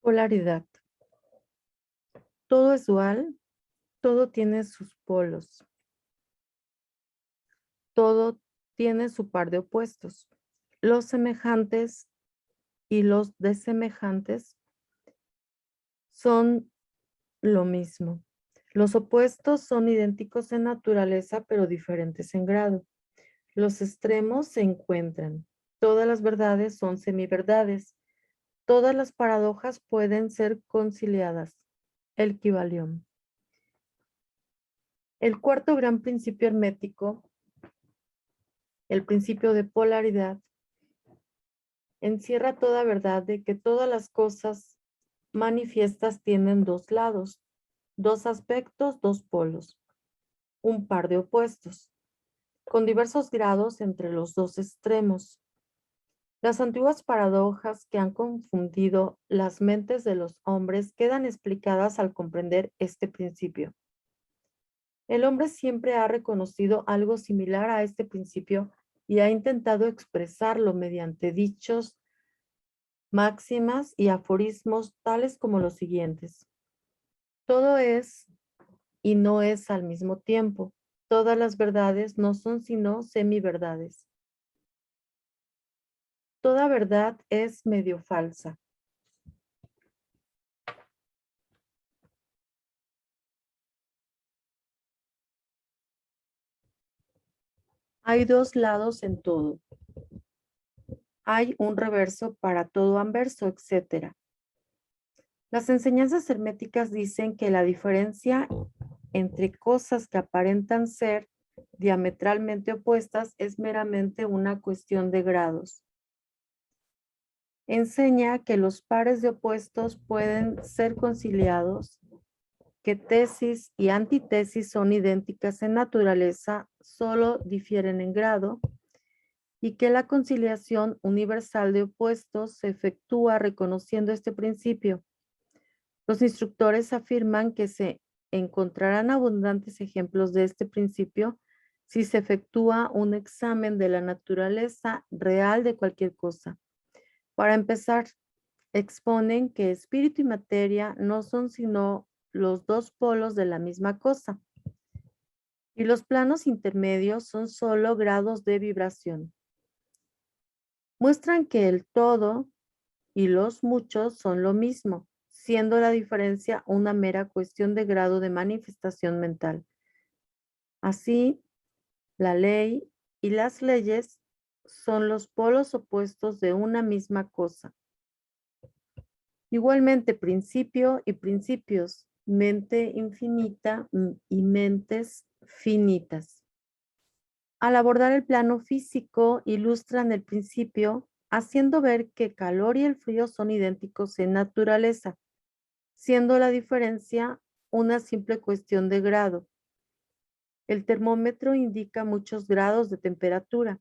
Polaridad. Todo es dual, todo tiene sus polos, todo tiene su par de opuestos. Los semejantes y los desemejantes son lo mismo. Los opuestos son idénticos en naturaleza, pero diferentes en grado. Los extremos se encuentran. Todas las verdades son semiverdades. Todas las paradojas pueden ser conciliadas. El Kybalión. El cuarto gran principio hermético, el principio de polaridad, encierra toda verdad de que todas las cosas manifiestas tienen dos lados, dos aspectos, dos polos, un par de opuestos, con diversos grados entre los dos extremos. Las antiguas paradojas que han confundido las mentes de los hombres quedan explicadas al comprender este principio. El hombre siempre ha reconocido algo similar a este principio y ha intentado expresarlo mediante dichos, máximas y aforismos tales como los siguientes. Todo es y no es al mismo tiempo. Todas las verdades no son sino semiverdades. Toda verdad es medio falsa. Hay dos lados en todo. Hay un reverso para todo anverso, etc. Las enseñanzas herméticas dicen que la diferencia entre cosas que aparentan ser diametralmente opuestas es meramente una cuestión de grados. Enseña que los pares de opuestos pueden ser conciliados, que tesis y antítesis son idénticas en naturaleza, solo difieren en grado, y que la conciliación universal de opuestos se efectúa reconociendo este principio. Los instructores afirman que se encontrarán abundantes ejemplos de este principio si se efectúa un examen de la naturaleza real de cualquier cosa. Para empezar, exponen que espíritu y materia no son sino los dos polos de la misma cosa, y los planos intermedios son solo grados de vibración. Muestran que el todo y los muchos son lo mismo, siendo la diferencia una mera cuestión de grado de manifestación mental. Así, la ley y las leyes son los polos opuestos de una misma cosa. Igualmente, principio y principios, mente infinita y mentes finitas. Al abordar el plano físico, ilustran el principio haciendo ver que el calor y el frío son idénticos en naturaleza, siendo la diferencia una simple cuestión de grado. El termómetro indica muchos grados de temperatura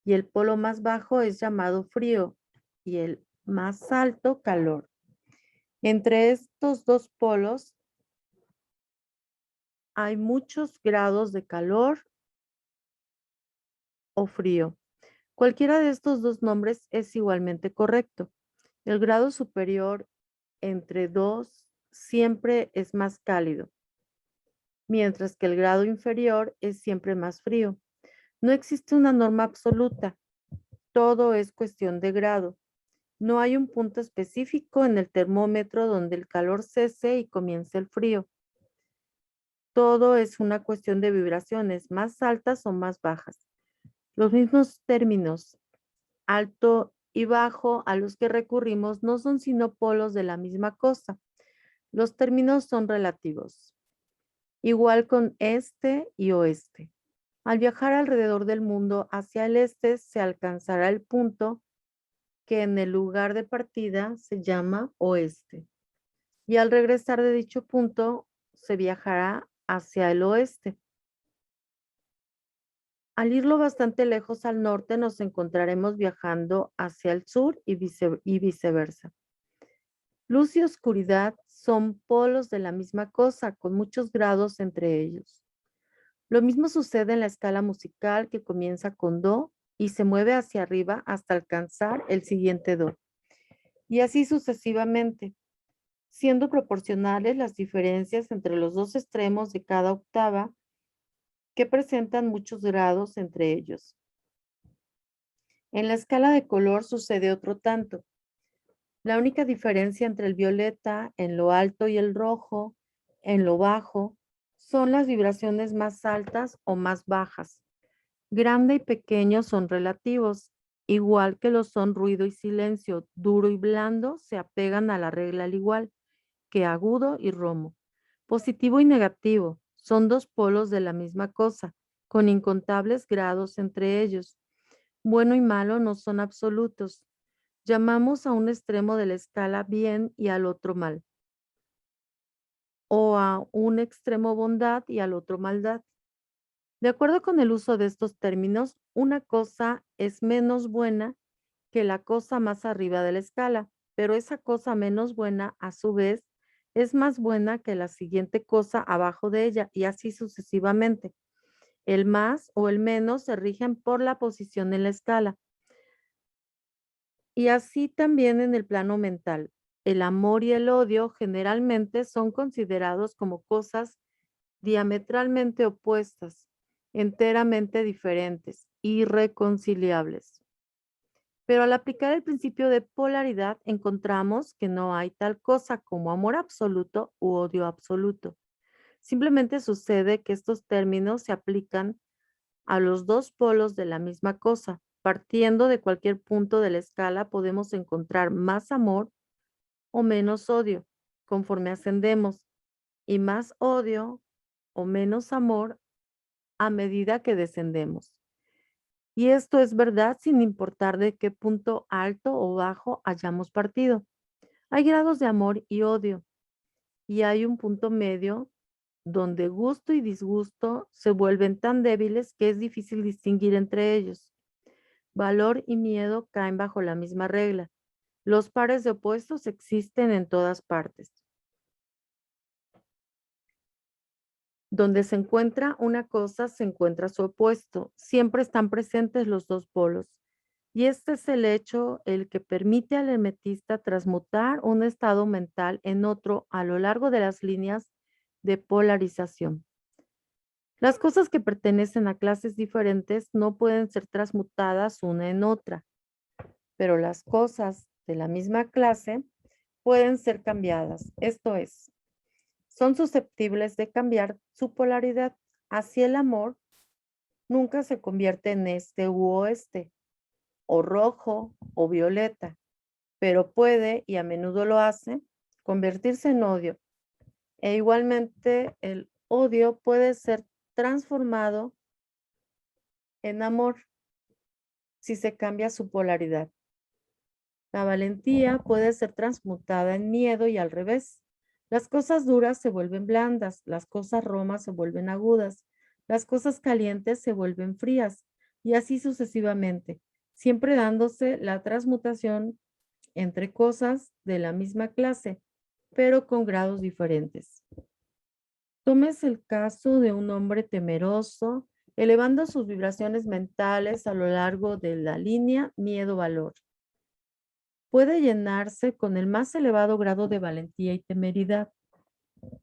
y el polo más bajo es llamado frío y el más alto calor. Entre estos dos polos hay muchos grados de calor o frío. Cualquiera de estos dos nombres es igualmente correcto. El grado superior entre dos siempre es más cálido, mientras que el grado inferior es siempre más frío. No existe una norma absoluta, todo es cuestión de grado. No hay un punto específico en el termómetro donde el calor cese y comience el frío. Todo es una cuestión de vibraciones más altas o más bajas. Los mismos términos, alto y bajo, a los que recurrimos no son sino polos de la misma cosa. Los términos son relativos. Igual con este y oeste. Al viajar alrededor del mundo hacia el este se alcanzará el punto que en el lugar de partida se llama oeste. Y al regresar de dicho punto se viajará hacia el oeste. Al irlo bastante lejos al norte nos encontraremos viajando hacia el sur y viceversa. Luz y oscuridad son polos de la misma cosa, con muchos grados entre ellos. Lo mismo sucede en la escala musical que comienza con do y se mueve hacia arriba hasta alcanzar el siguiente do. Y así sucesivamente. siendo proporcionales las diferencias entre los dos extremos de cada octava que presentan muchos grados entre ellos. En la escala de color sucede otro tanto. La única diferencia entre el violeta en lo alto y el rojo en lo bajo son las vibraciones más altas o más bajas. Grande y pequeño son relativos, igual que lo son ruido y silencio. Duro y blando se apegan a la regla al igual que agudo y romo. Positivo y negativo son dos polos de la misma cosa, con incontables grados entre ellos. Bueno y malo no son absolutos. Llamamos a un extremo de la escala bien y al otro mal, o a un extremo bondad y al otro maldad. De acuerdo con el uso de estos términos, una cosa es menos buena que la cosa más arriba de la escala, pero esa cosa menos buena, a su vez, es más buena que la siguiente cosa abajo de ella, y así sucesivamente. El más o el menos se rigen por la posición en la escala. Y así también en el plano mental. El amor y el odio generalmente son considerados como cosas diametralmente opuestas, enteramente diferentes, irreconciliables. Pero al aplicar el principio de polaridad, encontramos que no hay tal cosa como amor absoluto u odio absoluto. Simplemente sucede que estos términos se aplican a los dos polos de la misma cosa. Partiendo de cualquier punto de la escala, podemos encontrar más amor o menos odio conforme ascendemos, y más odio o menos amor a medida que descendemos. Y esto es verdad sin importar de qué punto alto o bajo hayamos partido. Hay grados de amor y odio, y hay un punto medio donde gusto y disgusto se vuelven tan débiles que es difícil distinguir entre ellos. Valor y miedo caen bajo la misma regla. Los pares de opuestos existen en todas partes. Donde se encuentra una cosa, se encuentra su opuesto. Siempre están presentes los dos polos. Y este es el hecho el que permite al hermetista transmutar un estado mental en otro a lo largo de las líneas de polarización. Las cosas que pertenecen a clases diferentes no pueden ser transmutadas una en otra, pero las cosas de la misma clase pueden ser cambiadas. Esto es, son susceptibles de cambiar su polaridad. Así el amor nunca se convierte en este u oeste, o rojo o violeta, pero puede, y a menudo lo hace, convertirse en odio. E igualmente el odio puede ser transformado en amor si se cambia su polaridad. La valentía puede ser transmutada en miedo y al revés. Las cosas duras se vuelven blandas, las cosas romas se vuelven agudas, las cosas calientes se vuelven frías y así sucesivamente, siempre dándose la transmutación entre cosas de la misma clase, pero con grados diferentes. Tomes el caso de un hombre temeroso, elevando sus vibraciones mentales a lo largo de la línea miedo-valor. Puede llenarse con el más elevado grado de valentía y temeridad.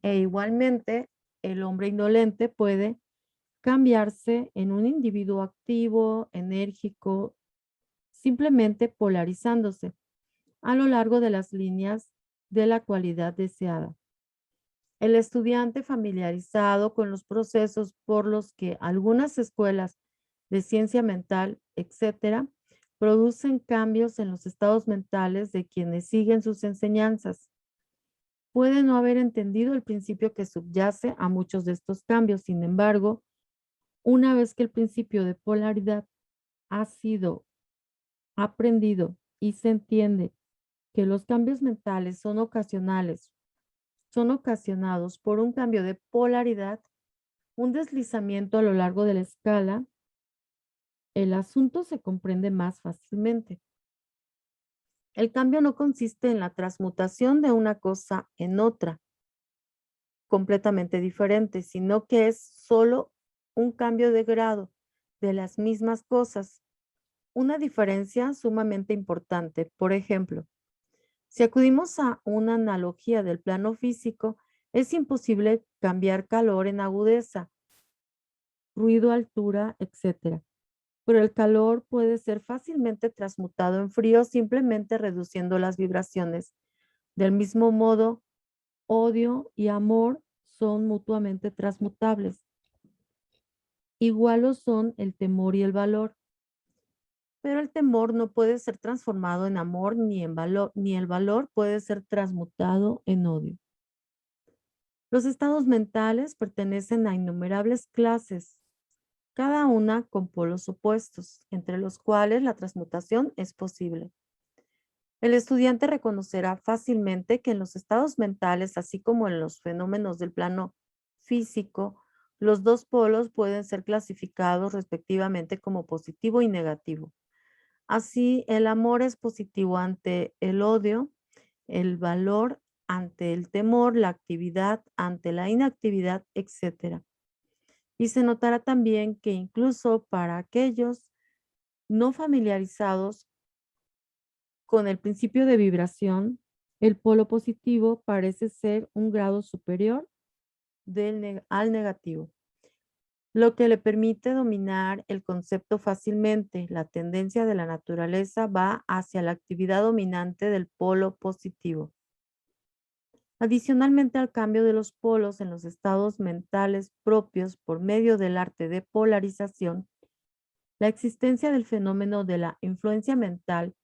E igualmente, el hombre indolente puede cambiarse en un individuo activo, enérgico, simplemente polarizándose a lo largo de las líneas de la cualidad deseada. El estudiante familiarizado con los procesos por los que algunas escuelas de ciencia mental, etcétera, producen cambios en los estados mentales de quienes siguen sus enseñanzas. Puede no haber entendido el principio que subyace a muchos de estos cambios. Sin embargo, una vez que el principio de polaridad ha sido aprendido y se entiende que los cambios mentales son ocasionales, son ocasionados por un cambio de polaridad, un deslizamiento a lo largo de la escala, el asunto se comprende más fácilmente. El cambio no consiste en la transmutación de una cosa en otra, completamente diferente, sino que es solo un cambio de grado de las mismas cosas. Una diferencia sumamente importante. Por ejemplo, Si acudimos a una analogía del plano físico, es imposible cambiar calor en agudeza, ruido, altura, etc. Pero el calor puede ser fácilmente transmutado en frío simplemente reduciendo las vibraciones. Del mismo modo, odio y amor son mutuamente transmutables. Igual lo son el temor y el valor. Pero el temor no puede ser transformado en amor ni en valor, ni el valor puede ser transmutado en odio. Los estados mentales pertenecen a innumerables clases, cada una con polos opuestos, entre los cuales la transmutación es posible. El estudiante reconocerá fácilmente que en los estados mentales, así como en los fenómenos del plano físico, los dos polos pueden ser clasificados respectivamente como positivo y negativo. Así, el amor es positivo ante el odio, el valor ante el temor, la actividad ante la inactividad, etc. Y se notará también que incluso para aquellos no familiarizados con el principio de vibración, el polo positivo parece ser un grado superior al negativo, lo que le permite dominar el concepto fácilmente. La tendencia de la naturaleza va hacia la actividad dominante del polo positivo. Adicionalmente al cambio de los polos en los estados mentales propios por medio del arte de polarización, la existencia del fenómeno de la influencia mental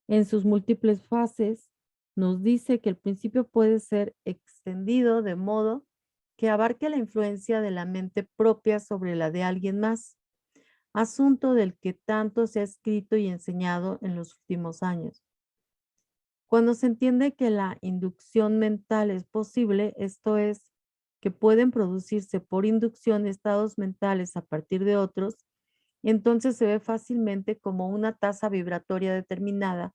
en sus múltiples fases nos dice que el principio puede ser extendido de modo que abarque la influencia de la mente propia sobre la de alguien más, asunto del que tanto se ha escrito y enseñado en los últimos años. Cuando se entiende que la inducción mental es posible, esto es, que pueden producirse por inducción estados mentales a partir de otros, entonces se ve fácilmente como una tasa vibratoria determinada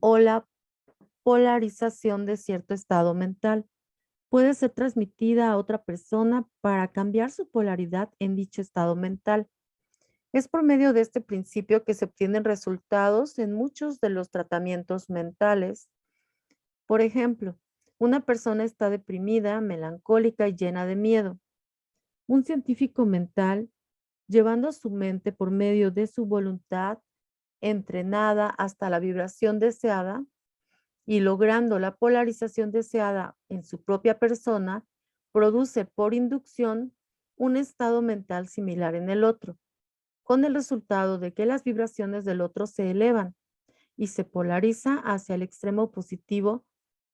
o la polarización de cierto estado mental puede ser transmitida a otra persona para cambiar su polaridad en dicho estado mental. Es por medio de este principio que se obtienen resultados en muchos de los tratamientos mentales. Por ejemplo, una persona está deprimida, melancólica y llena de miedo. Un científico mental, llevando su mente por medio de su voluntad entrenada hasta la vibración deseada y logrando la polarización deseada en su propia persona, produce por inducción un estado mental similar en el otro, con el resultado de que las vibraciones del otro se elevan y se polariza hacia el extremo positivo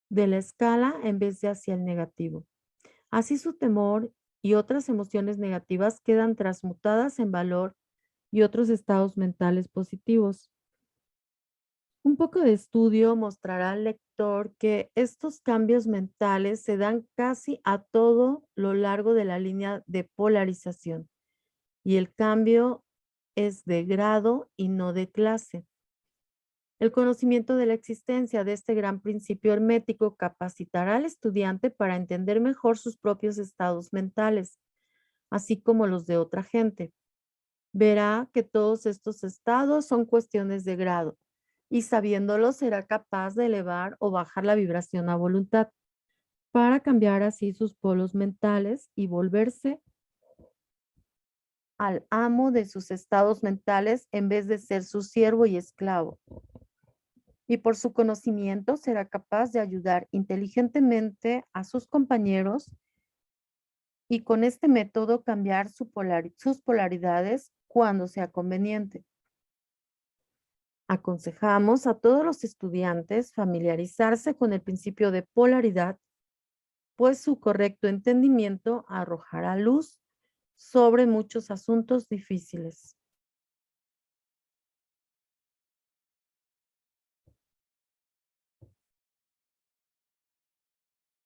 de la escala en vez de hacia el negativo. Así su temor y otras emociones negativas quedan transmutadas en valor y otros estados mentales positivos. Un poco de estudio mostrará al lector que estos cambios mentales se dan casi a todo lo largo de la línea de polarización y el cambio es de grado y no de clase. El conocimiento de la existencia de este gran principio hermético capacitará al estudiante para entender mejor sus propios estados mentales, así como los de otra gente. Verá que todos estos estados son cuestiones de grado y sabiéndolo será capaz de elevar o bajar la vibración a voluntad para cambiar así sus polos mentales y volverse al amo de sus estados mentales en vez de ser su siervo y esclavo. Y por su conocimiento será capaz de ayudar inteligentemente a sus compañeros y con este método cambiar sus polaridades cuando sea conveniente. Aconsejamos a todos los estudiantes familiarizarse con el principio de polaridad, pues su correcto entendimiento arrojará luz sobre muchos asuntos difíciles.